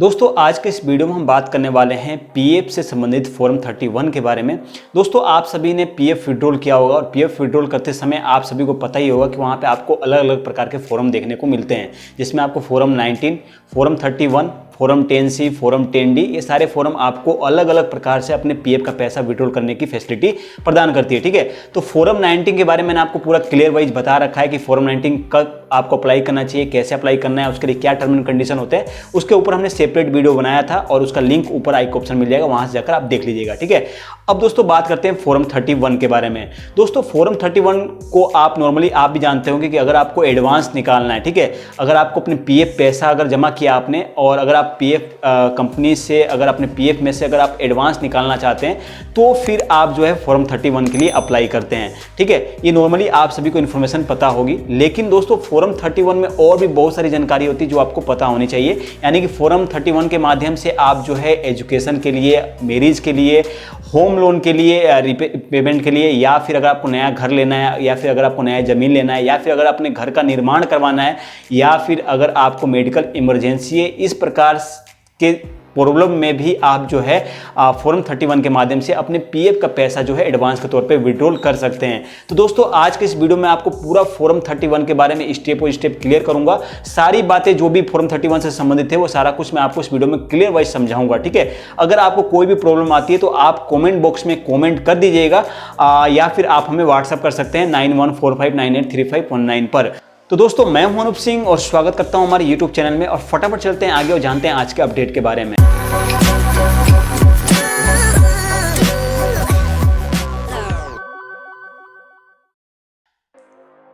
दोस्तों आज के इस वीडियो में हम बात करने वाले हैं पीएफ से संबंधित फॉर्म 31 के बारे में। दोस्तों आप सभी ने पीएफ विड्रॉल किया होगा और पीएफ विड्रॉल करते समय आप सभी को पता ही होगा कि वहाँ पे आपको अलग अलग प्रकार के फॉर्म देखने को मिलते हैं, जिसमें आपको form 19, form 31, form 10C, form 10D, ये सारे फॉर्म आपको अलग अलग प्रकार से अपने पीएफ का पैसा विड्रॉल करने की फैसिलिटी प्रदान करती है। ठीक है, तो फॉर्म 19 के बारे में मैंने आपको पूरा क्लियर वाइज बता रखा है कि फॉर्म 19 कब आपको अप्लाई करना चाहिए, कैसे अप्लाई करना है, उसके लिए क्या टर्म एंड कंडीशन होते हैं, उसके ऊपर हमने सेपरेट वीडियो बनाया था और उसका लिंक ऊपर आई ऑप्शन मिल जाएगा, वहां से जाकर आप देख लीजिएगा। ठीक है, अब दोस्तों बात करते हैं फॉर्म 31 के बारे में। दोस्तों फॉर्म 31 को आप नॉर्मली आप भी जानते होंगे कि अगर आपको एडवांस निकालना है, ठीक है, अगर आपको अपने पीएफ पैसा अगर जमा किया आपने और अगर आप पीएफ कंपनी से अगर अपने पीएफ में से अगर आप एडवांस निकालना चाहते हैं तो फिर आप जो है फॉर्म 31 के लिए अप्लाई करते हैं। ठीक है, ये नॉर्मली आप सभी को इन्फॉर्मेशन पता होगी, लेकिन दोस्तों फॉर्म 31 में और भी बहुत सारी जानकारी होती है जो आपको पता होनी चाहिए। यानी कि फॉर्म 31 के माध्यम से आप जो है एजुकेशन के लिए, मैरिज के लिए, होम लोन के लिए, पेमेंट के लिए, या फिर अगर आपको नया घर लेना है, या फिर अगर आपको नया ज़मीन लेना है, या फिर अगर अपने घर का निर्माण करवाना है, या फिर अगर आपको मेडिकल इमरजेंसी है, इस प्रकार के प्रॉब्लम में भी आप जो है फॉर्म 31 के माध्यम से अपने पीएफ का पैसा जो है एडवांस के तौर पे विड्रॉल कर सकते हैं। तो दोस्तों आज के इस वीडियो में आपको पूरा फॉर्म 31 के बारे में स्टेप बाय स्टेप क्लियर करूंगा। सारी बातें जो भी फॉर्म 31 से संबंधित है वो सारा कुछ मैं आपको इस वीडियो में क्लियर वाइज समझाऊंगा। ठीक है, अगर आपको कोई भी प्रॉब्लम आती है तो आप कॉमेंट बॉक्स में कॉमेंट कर दीजिएगा या फिर आप हमें व्हाट्सअप कर सकते हैं 9145983519 पर। तो दोस्तों मैं हूं अनूप सिंह और स्वागत करता हूं हमारे YouTube चैनल में, और फटाफट चलते हैं आगे और जानते हैं आज के अपडेट के बारे में।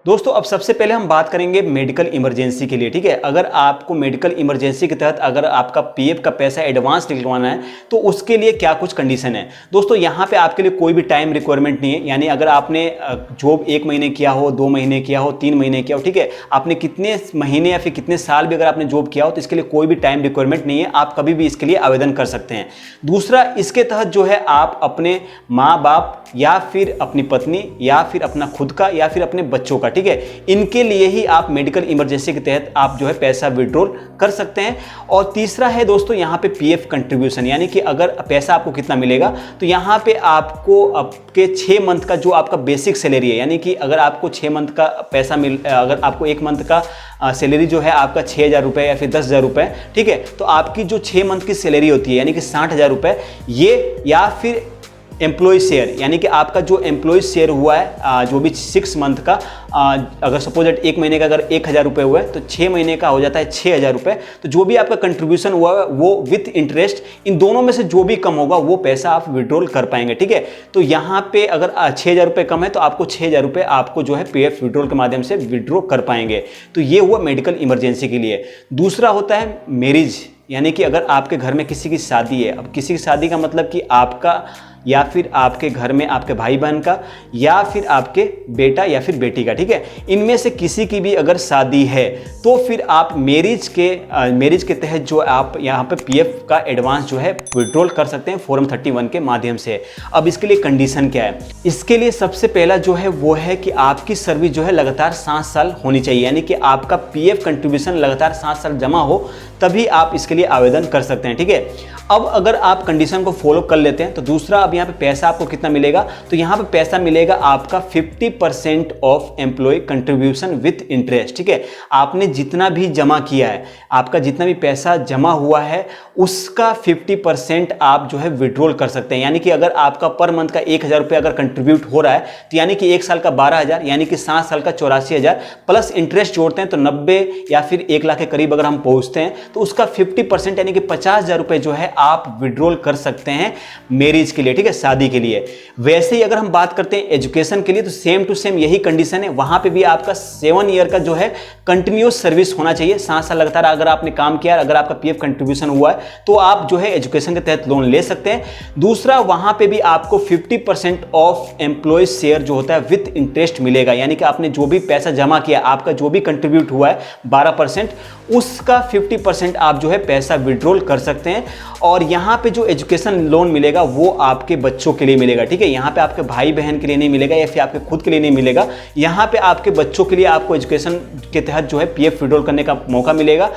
दोस्तों अब सबसे पहले हम बात करेंगे मेडिकल इमरजेंसी के लिए। ठीक है, अगर आपको मेडिकल इमरजेंसी के तहत अगर आपका पीएफ का पैसा एडवांस निकलवाना है तो उसके लिए क्या कुछ कंडीशन है। दोस्तों यहाँ पे आपके लिए कोई भी टाइम रिक्वायरमेंट नहीं है, यानी अगर आपने जॉब 1 महीने किया हो, 2 महीने किया हो, 3 महीने किया हो, ठीक है, आपने कितने महीने या फिर कितने साल भी अगर आपने जॉब किया हो तो इसके लिए कोई भी टाइम रिक्वायरमेंट नहीं है, आप कभी भी इसके लिए आवेदन कर सकते हैं। दूसरा, इसके तहत जो है आप अपने माँ बाप या फिर अपनी पत्नी या फिर अपना खुद का या फिर अपने बच्चों का, ठीक है, इनके लिए ही आप मेडिकल इमरजेंसी के तहत आप जो है पैसा विड्रॉल कर सकते हैं। और तीसरा है दोस्तों यहाँ पे पीएफ कंट्रीब्यूशन, यानी कि अगर पैसा आपको कितना मिलेगा तो यहाँ पे आपको आपके 6 मंथ का जो आपका बेसिक सैलरी है, यानी कि अगर आपको 6 मंथ का पैसा अगर आपको 1 मंथ का सैलरी जो है आपका 6,000 रुपये या फिर 10,000 रुपये, ठीक है, तो आपकी जो 6 मंथ की सैलरी होती है यानी कि 60,000 रुपये, ये या फिर एम्प्लॉय शेयर, यानी कि आपका जो एम्प्लॉय शेयर हुआ है जो भी 6 मंथ का, अगर सपोज 1 महीने का अगर 1,000 रुपये हुआ है तो 6 महीने का हो जाता है 6,000 रुपये। तो जो भी आपका कंट्रीब्यूशन हुआ है वो विथ इंटरेस्ट, इन दोनों में से जो भी कम होगा वो पैसा आप विड्रॉल कर पाएंगे। ठीक है, तो यहाँ पे अगर 6,000 रुपये कम है तो आपको 6,000 रुपये आपको जो है पीएफ विड्रॉल के माध्यम से विड्रॉ कर पाएंगे। तो ये हुआ मेडिकल इमरजेंसी के लिए। दूसरा होता है मैरिज, यानी कि अगर आपके घर में किसी की शादी है, अब किसी की शादी का मतलब कि आपका या फिर आपके घर में आपके भाई बहन का या फिर आपके बेटा या फिर बेटी का, ठीक है, इनमें से किसी की भी अगर शादी है तो फिर आप मैरिज के तहत जो आप यहाँ पे पीएफ का एडवांस जो है विड्रॉल कर सकते हैं फॉर्म 31 के माध्यम से। अब इसके लिए कंडीशन क्या है, इसके लिए सबसे पहला जो है वो है कि आपकी सर्विस जो है लगातार 7 साल होनी चाहिए, यानी कि आपका पीएफ कंट्रीब्यूशन लगातार 7 साल जमा हो तभी आप इसके लिए आवेदन कर सकते हैं। ठीक है, अब अगर आप कंडीशन को फॉलो कर लेते हैं तो दूसरा, अब यहाँ पे पैसा आपको कितना मिलेगा, तो यहाँ पे पैसा मिलेगा आपका 50% off employ contribution with interest. ठीक है, आपने जितना भी जमा किया है, आपका जितना भी पैसा जमा हुआ है उसका 50% आप जो है विड्रॉल कर सकते हैं। यानी कि अगर आपका पर मंथ का 1,000 रुपये अगर कंट्रीब्यूट हो रहा है तो यानी कि 1 साल का 12,000, यानी कि 7 साल का 84,000 प्लस इंटरेस्ट जोड़ते हैं तो 90 या फिर 1 लाख के करीब अगर हम पहुंचते हैं तो उसका 50% यानी कि 50,000 रुपये जो है आप विड्रॉल कर सकते हैं मैरिज के लिए, ठीक है, शादी के लिए। वैसे ही अगर हम बात करते हैं एजुकेशन के लिए तो सेम टू सेम यही कंडीशन है, वहां पे भी आपका 7 ईयर का जो है कंटिन्यूस सर्विस होना चाहिए। 7 साल लगातार अगर आपने काम किया, अगर आपका पीएफ कंट्रीब्यूशन हुआ है तो आप जो है एजुकेशन के तहत लोन ले सकते हैं। दूसरा, वहां पे भी आपको 50% ऑफ एम्प्लॉय शेयर जो होता है विथ इंटरेस्ट मिलेगा, यानी कि आपने जो भी पैसा जमा किया, आपका जो भी कंट्रीब्यूट हुआ है 12%, उसका 50% आप जो है पैसा विड्रॉल कर सकते हैं। और यहाँ पे जो एजुकेशन लोन मिलेगा वो आपके बच्चों के लिए मिलेगा। ठीक है, यहाँ पे आपके भाई बहन के लिए नहीं मिलेगा या फिर आपके खुद के लिए नहीं मिलेगा, यहाँ पे आपके बच्चों के लिए आपको एजुकेशन के तहत जो है पीएफ विड्रॉल करने का मौका मिलेगा।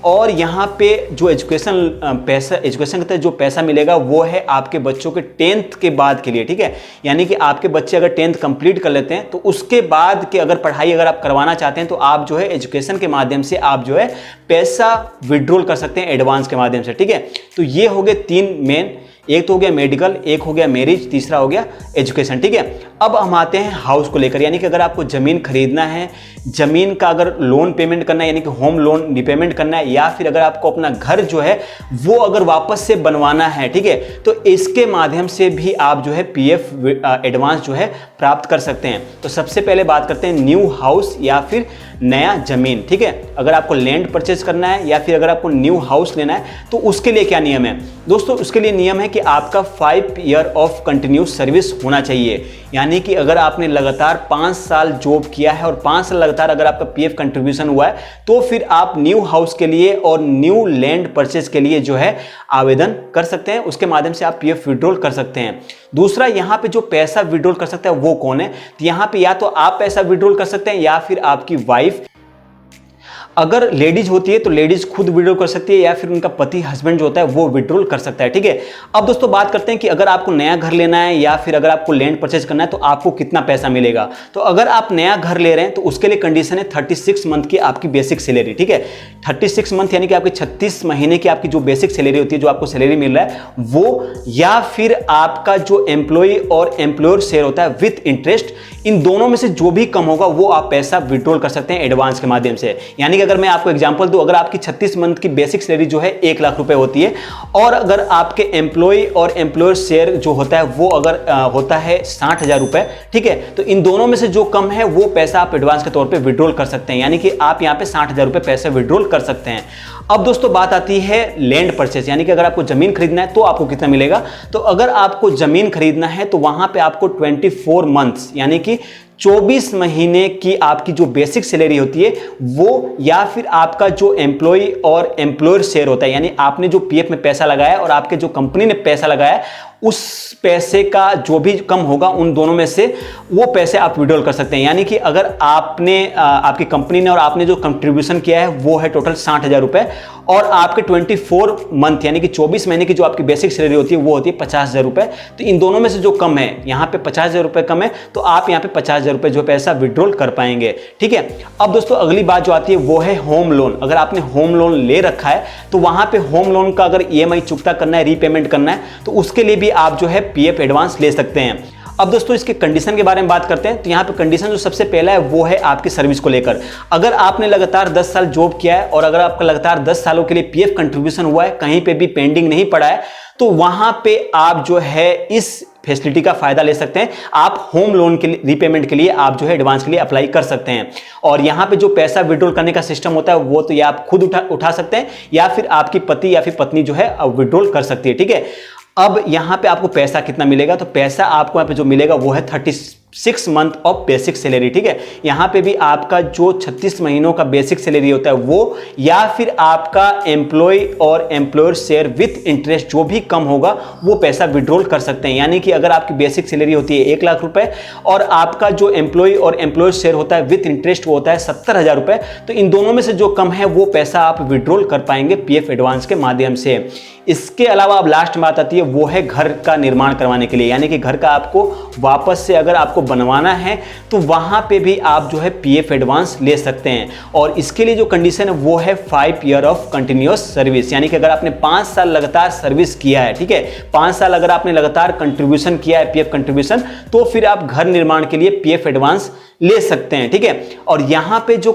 और यहाँ पे जो एजुकेशन के तहत जो पैसा मिलेगा वो है आपके बच्चों के 10th के बाद के लिए, ठीक है। यानी कि आपके बच्चे अगर 10th कंप्लीट कर लेते हैं तो उसके बाद की अगर पढ़ाई अगर आप करवाना चाहते हैं तो आप जो है एजुकेशन के माध्यम से आप जो है पैसा विड्रॉल कर सकते हैं एडवांस के माध्यम से, ठीक है। तो ये हो गए 3 मेन, एक तो हो गया मेडिकल, एक हो गया मैरिज, तीसरा हो गया एजुकेशन, ठीक है। अब हम आते हैं हाउस को लेकर, यानी कि अगर आपको ज़मीन खरीदना है, ज़मीन का अगर लोन पेमेंट करना है यानी कि होम लोन रिपेमेंट करना है, या फिर अगर आपको अपना घर जो है वो अगर वापस से बनवाना है, ठीक है, तो इसके माध्यम से भी आप जो है पीएफ एडवांस जो है प्राप्त कर सकते हैं। तो सबसे पहले बात करते हैं न्यू हाउस या फिर नया ज़मीन, ठीक है। अगर आपको लैंड परचेज करना है या फिर अगर आपको न्यू हाउस लेना है तो उसके लिए क्या नियम है दोस्तों? उसके लिए नियम है कि आपका 5 ईयर ऑफ कंटिन्यूस सर्विस होना चाहिए। यानी कि अगर आपने लगातार 5 साल जॉब किया है और 5 साल लगातार अगर आपका पीएफ कंट्रीब्यूशन हुआ है तो फिर आप न्यू हाउस के लिए और न्यू लैंड परचेज के लिए जो है आवेदन कर सकते हैं, उसके माध्यम से आप पीएफ विड्रॉल कर सकते हैं। दूसरा, यहाँ पे जो पैसा विड्रॉल कर सकता है वो कौन है? तो यहाँ पे या तो आप पैसा विड्रॉल कर सकते हैं या फिर आपकी वाइफ, अगर लेडीज होती है तो लेडीज खुद विड्रॉल कर सकती है या फिर उनका पति हस्बैंड जो होता है वो विड्रॉल कर सकता है, ठीक है। अब दोस्तों बात करते हैं कि अगर आपको नया घर लेना है या फिर अगर आपको लैंड परचेज करना है तो आपको कितना पैसा मिलेगा। तो अगर आप नया घर ले रहे हैं तो उसके लिए कंडीशन है 36 मंथ की आपकी बेसिक सैलरी, ठीक है। 36 मंथ यानी कि आपकी 36 महीने की आपकी जो बेसिक सैलरी होती है, जो आपको सैलरी मिल रहा है वो, या फिर आपका जो एम्प्लॉय और एम्प्लॉयर शेयर होता है विथ इंटरेस्ट, इन दोनों में से जो भी कम होगा वो आप पैसा विड्रॉल कर सकते हैं एडवांस के माध्यम से। यानी कि अगर मैं आपको एग्जांपल दूं, अगर आपकी 36 मंथ की बेसिक सैलरी जो है 1 लाख रुपए होती है और अगर आपके एम्प्लॉय और एम्प्लॉयर शेयर जो होता है वो अगर होता है 60,000 रुपए, ठीक है, तो इन दोनों में से जो कम है वो पैसा आप एडवांस के तौर पे विड्रॉल कर सकते हैं। यानी कि आप यहां पे 60,000 रुपए पैसे विड्रॉल कर सकते हैं। अब दोस्तों बात आती है लैंड परचेज, यानी कि अगर आपको जमीन खरीदना है तो आपको कितना मिलेगा। तो अगर आपको जमीन खरीदना है तो वहां पे आपको 24 मंथ्स यानी कि 24 महीने की आपकी जो बेसिक सैलरी होती है वो, या फिर आपका जो एम्प्लॉय और एम्प्लॉयर शेयर होता है, यानी आपने जो पीएफ में पैसा लगाया और आपके जो कंपनी ने पैसा लगाया उस पैसे का जो भी कम होगा उन दोनों में से वो पैसे आप विड्रॉल कर सकते हैं। यानी कि अगर आपने आपकी कंपनी ने और आपने जो कंट्रीब्यूशन किया है वो है टोटल 60,000 रुपए और आपके 24 मंथ यानी कि 24 महीने की जो आपकी बेसिक सैलरी होती है वो होती है 50,000 रुपए, तो इन दोनों में से जो कम है, यहाँ पे 50,000 रुपए कम है तो आप यहाँ पे 50,000 रुपए जो पैसा विड्रॉल कर पाएंगे, ठीक है। अब दोस्तों अगली बात जो आती है वो है होम लोन। अगर आपने होम लोन ले रखा है तो वहां पे होम लोन का अगर ईएमआई चुकता करना है, रीपेमेंट करना है, तो उसके लिए भी आप जो है पीएफ एडवांस ले सकते हैं। अब दोस्तों इसके कंडीशन के बारे में बात करते हैं। तो यहाँ पे कंडीशन जो सबसे पहला है वो है आपकी सर्विस को लेकर। अगर आपने लगातार 10 साल जॉब किया है और अगर आपका लगातार 10 सालों के लिए पीएफ कंट्रीब्यूशन हुआ है, कहीं पे भी पेंडिंग नहीं पड़ा है, तो वहां पे आप जो है इस फैसिलिटी का फायदा ले सकते हैं। आप होम लोन के लिए रीपेमेंट के लिए आप जो है एडवांस के लिए अप्लाई कर सकते हैं। और यहाँ पे जो पैसा विड्रॉल करने का सिस्टम होता है वो तो या आप खुद उठा सकते हैं या फिर आपकी पति या फिर पत्नी जो है विड्रॉल कर सकती है, ठीक है। अब यहाँ पे आपको पैसा कितना मिलेगा? तो पैसा आपको यहाँ पे जो मिलेगा वो है 36 मंथ ऑफ बेसिक सैलरी, ठीक है। यहाँ पे भी आपका जो 36 महीनों का बेसिक सैलरी होता है वो, या फिर आपका एम्प्लॉय और एम्प्लॉयर शेयर विथ इंटरेस्ट जो भी कम होगा वो पैसा विड्रॉल कर सकते हैं। यानी कि अगर आपकी बेसिक सैलरी होती है 1 लाख रुपए और आपका जो एम्प्लॉय और एम्प्लॉयर शेयर होता है विथ इंटरेस्ट वो होता है 70,000 रुपए, तो इन दोनों में से जो कम है वो पैसा आप विड्रॉल कर पाएंगे पीएफ एडवांस के माध्यम से। इसके अलावा अब लास्ट बात आती है वो है घर का निर्माण करवाने के लिए, यानी कि घर का आपको वापस से अगर आपको बनवाना है तो वहां पे भी आप जो है पीएफ एडवांस ले सकते हैं। और इसके लिए जो कंडीशन है वो है 5 ईयर ऑफ कंटिन्यूअस सर्विस, यानी कि अगर आपने 5 साल लगातार सर्विस किया है, ठीक है, 5 साल अगर आपने लगातार कंट्रीब्यूशन किया है पीएफ कंट्रीब्यूशन, तो फिर आप घर निर्माण के लिए पीएफ एडवांस ले सकते हैं, ठीक है। और यहां पे जो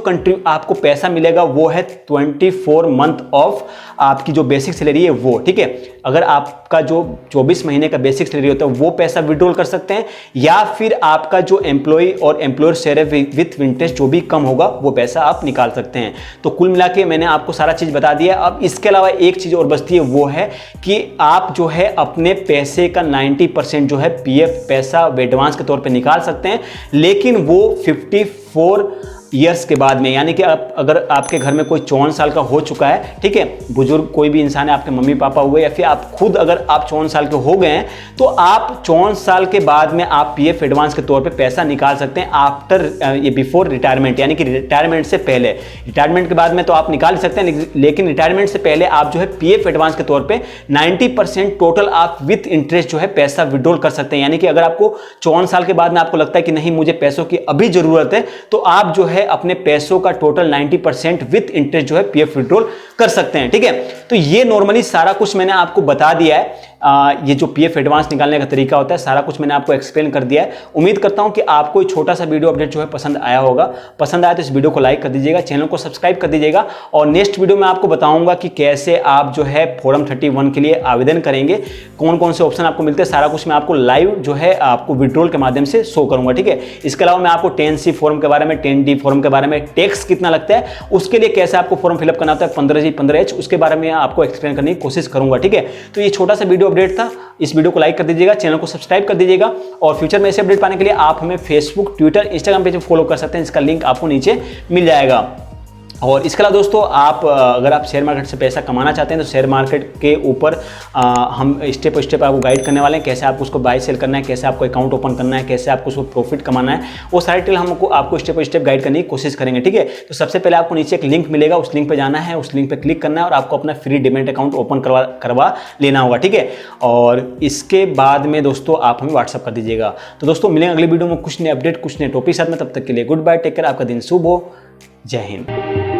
आपको पैसा मिलेगा वो है 24 मंथ ऑफ आपकी जो बेसिक सैलरी है वो, ठीक है। अगर आपका जो 24 महीने का बेसिक सैलरी होता है वो पैसा विड्रॉल कर सकते हैं, या फिर आपका जो एम्प्लॉय और एम्प्लॉयर शेयर विथ इंटरेस्ट जो भी कम होगा वो पैसा आप निकाल सकते हैं। तो कुल मिला के मैंने आपको सारा चीज बता दिया। अब इसके अलावा एक चीज और बचती है वो है कि आप जो है अपने पैसे का 90% जो है पीएफ पैसा एडवांस के तौर पे निकाल सकते हैं, लेकिन वो 54 ईयर्स के बाद में, यानी कि अगर आपके घर में कोई 54 साल का हो चुका है, ठीक है, बुजुर्ग कोई भी इंसान है, आपके मम्मी पापा हुए या फिर आप खुद अगर आप 54 साल के हो गए हैं, तो आप 54 साल के बाद में आप पीएफ एडवांस के तौर पे पैसा निकाल सकते हैं आफ्टर ये बिफोर रिटायरमेंट, यानी कि रिटायरमेंट से पहले। रिटायरमेंट के बाद में तो आप निकाल सकते हैं, लेकिन रिटायरमेंट से पहले आप जो है पीएफ एडवांस के तौर पे 90% टोटल आप विथ इंटरेस्ट जो है पैसा विड्रॉल कर सकते हैं। यानी कि अगर आपको 54 साल के बाद में आपको लगता है कि नहीं मुझे पैसों की अभी जरूरत है, तो आप जो है अपने पैसों का टोटल 90% विथ इंटरेस्ट जो है पीएफ विड्रॉल कर सकते हैं, ठीक है। तो ये नॉर्मली सारा कुछ मैंने आपको बता दिया है। ये जो पीएफ एडवांस निकालने का तरीका होता है सारा कुछ मैंने आपको एक्सप्लेन कर दिया है। उम्मीद करता हूं कि आपको ये छोटा सा वीडियो अपडेट जो है पसंद आया होगा। पसंद आया तो इस वीडियो को लाइक कर दीजिएगा, चैनल को सब्सक्राइब कर दीजिएगा, और नेक्स्ट वीडियो में आपको बताऊंगा कि कैसे आप जो है फॉर्म 31 के लिए आवेदन करेंगे, कौन कौन से ऑप्शन आपको मिलते हैं, सारा कुछ मैं आपको लाइव जो है आपको विड्रॉल के माध्यम से शो करूंगा, ठीक है। इसके अलावा मैं आपको 10C फॉर्म के बारे में, 10D फॉर्म के बारे में, टैक्स कितना लगता है उसके लिए कैसे आपको फॉर्म फिलअप करना होता है, 15G 15H, उसके बारे में आपको एक्सप्लेन करने की कोशिश करूंगा, ठीक है। तो ये छोटा सा वीडियो अपडेट था। इस वीडियो को लाइक कर दीजिएगा, चैनल को सब्सक्राइब कर दीजिएगा, और फ्यूचर में ऐसे अपडेट पाने के लिए आप हमें फेसबुक, ट्विटर, इंस्टाग्राम पे फॉलो कर सकते हैं, इसका लिंक आपको नीचे मिल जाएगा। और इसके अलावा दोस्तों आप अगर आप शेयर मार्केट से पैसा कमाना चाहते हैं तो शेयर मार्केट के ऊपर हम स्टेप बाय स्टेप आपको गाइड करने वाले हैं, कैसे आपको उसको बाय सेल करना है, कैसे आपको अकाउंट ओपन करना है, कैसे आपको उसको प्रॉफिट कमाना है, वो सारे डिटेल हमको आपको स्टेप बाय स्टेप गाइड करने की कोशिश करेंगे, ठीक है। तो सबसे पहले आपको नीचे एक लिंक मिलेगा, उस लिंक पर जाना है, उस लिंक पर क्लिक करना है और आपको अपना फ्री डीमैट अकाउंट ओपन करवा लेना होगा, ठीक है। और इसके बाद में दोस्तों आप हमें व्हाट्सअप कर दीजिएगा। तो दोस्तों मिलेंगे अगली वीडियो में कुछ नए अपडेट, कुछ नए टॉपिक साथ में। तब तक के लिए गुड बाय, टेक केयर, आपका दिन शुभ हो, जय हिंद।